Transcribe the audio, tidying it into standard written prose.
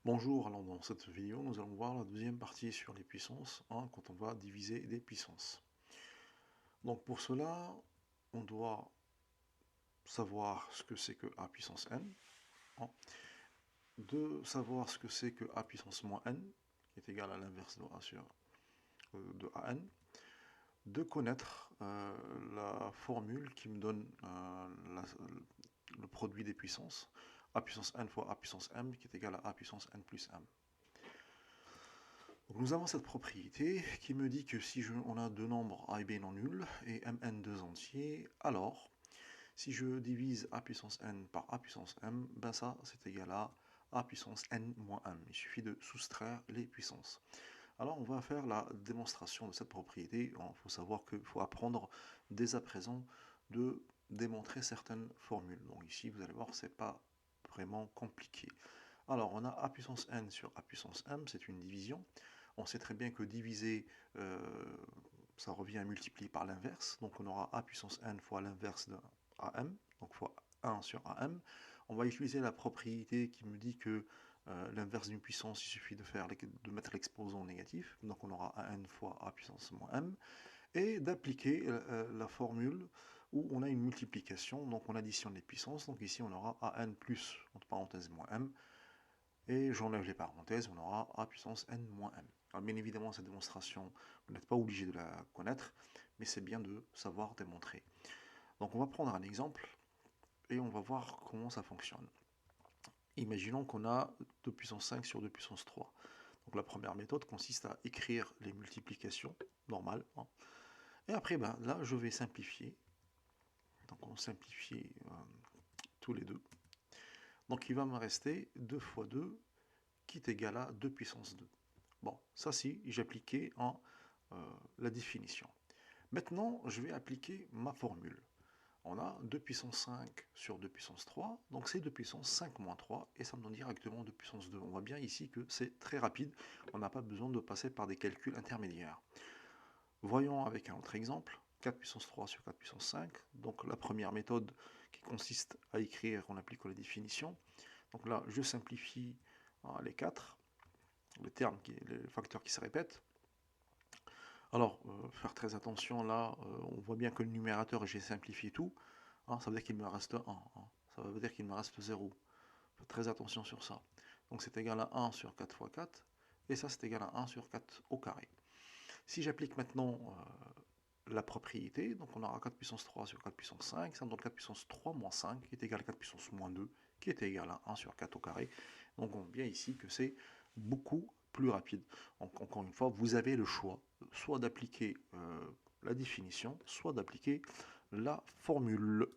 Bonjour, alors dans cette vidéo, nous allons voir la deuxième partie sur les puissances, quand on va diviser des puissances. Donc pour cela, on doit savoir ce que c'est que a puissance n, hein, de savoir ce que c'est que a puissance moins n, qui est égal à l'inverse de a sur de an, de connaître la formule qui me donne le produit des puissances, a puissance n fois a puissance m, qui est égal à a puissance n plus m. Donc nous avons cette propriété qui me dit que si on a deux nombres a et b non nuls et mn deux entiers, alors si je divise a puissance n par a puissance m, ben ça c'est égal à a puissance n moins m. Il suffit de soustraire les puissances. Alors on va faire la démonstration de cette propriété. Il faut savoir qu'il faut apprendre dès à présent de démontrer certaines formules. Donc ici vous allez voir, c'est pas vraiment compliqué. Alors on a a puissance n sur a puissance m, c'est une division. On sait très bien que diviser, ça revient à multiplier par l'inverse. Donc on aura a puissance n fois l'inverse de am, donc fois 1 sur am. On va utiliser la propriété qui me dit que l'inverse d'une puissance, il suffit de mettre l'exposant négatif. Donc on aura an fois a puissance moins m. Et d'appliquer la formule où on a une multiplication, donc on additionne les puissances. Donc ici on aura an plus, entre parenthèses, moins m. Et j'enlève les parenthèses, on aura a puissance n moins m. Alors bien évidemment, cette démonstration, vous n'êtes pas obligé de la connaître, mais c'est bien de savoir démontrer. Donc on va prendre un exemple, et on va voir comment ça fonctionne. Imaginons qu'on a 2 puissance 5 sur 2 puissance 3. Donc la première méthode consiste à écrire les multiplications normales. Et après, là, je vais simplifier. Donc on simplifie tous les deux. Donc il va me rester 2 fois 2 qui est égal à 2 puissance 2. Bon, ça si j'appliquais en la définition. Maintenant, je vais appliquer ma formule. On a 2 puissance 5 sur 2 puissance 3, donc c'est 2 puissance 5 moins 3, et ça me donne directement 2 puissance 2. On voit bien ici que c'est très rapide, on n'a pas besoin de passer par des calculs intermédiaires. Voyons avec un autre exemple, 4 puissance 3 sur 4 puissance 5, donc la première méthode qui consiste à écrire, on applique la définition. Donc là, je simplifie les 4, le facteur qui se répète. Alors, faire très attention là, on voit bien que le numérateur, j'ai simplifié tout, ça veut dire qu'il me reste 1, ça veut dire qu'il me reste 0. Faites très attention sur ça. Donc c'est égal à 1 sur 4 fois 4, et ça c'est égal à 1 sur 4 au carré. Si j'applique maintenant la propriété, donc on aura 4 puissance 3 sur 4 puissance 5, ça me donne 4 puissance 3 moins 5, qui est égal à 4 puissance moins 2, qui est égal à 1 sur 4 au carré. Donc on voit bien ici que c'est beaucoup plus rapide. Donc, encore une fois, vous avez le choix, soit d'appliquer la définition, soit d'appliquer la formule.